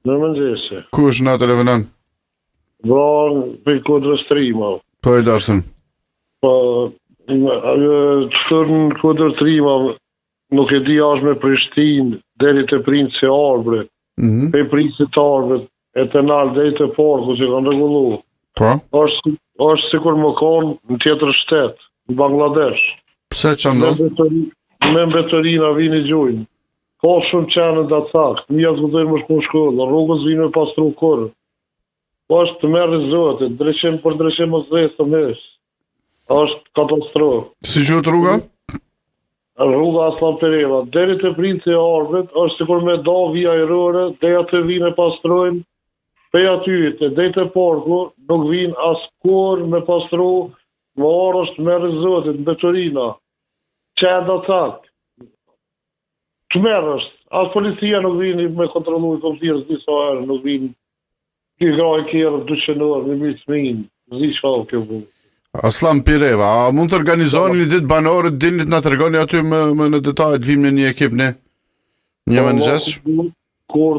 Në mëngjese. Kush na telefonon? Vron për Kodrës 3, ma. Po e dashën. Po, qëtër në Kodrë 3, ma, nuk e di ashtë me Prishtinë, deri të Princi Arbre, pe Princi të Arbre, e të nalë deri të Porku që kanë regullu. Po? është sikur më konë në tjetër shtetë, në Bangladesh. Pse që ndonë? Me mbetërina vini gjujnë. Po shumë qenë dhe cakë, mjëtë gëdojnë më shku në shkollë, rrugës vinë me pastru kërë. Po është të merë zotit, dreqim për dreqim më zesë të mesë. është katastrofë. Si qëtë rruga? Rruga Aslan Pereva, deri të Princi Arbret, është sikur me da vija erore, deja të vinë e pastrojnë, pe aty, deri të Porku, nuk vinë askur me pastru, më orë është merë zotit, në Betorina, qenda cakë. Të merë është, asë policia nuk vinë me kontrolu i komtirës disa herë, nuk vinë, ki graj kjerë 200 orë, me mitë minë, zi shkallë kjo bu. Aslan Pereva, a mund të organizoni një ditë banore, dinit nga të regoni aty më në detajt, vim në një ekip një mëngjes? Kur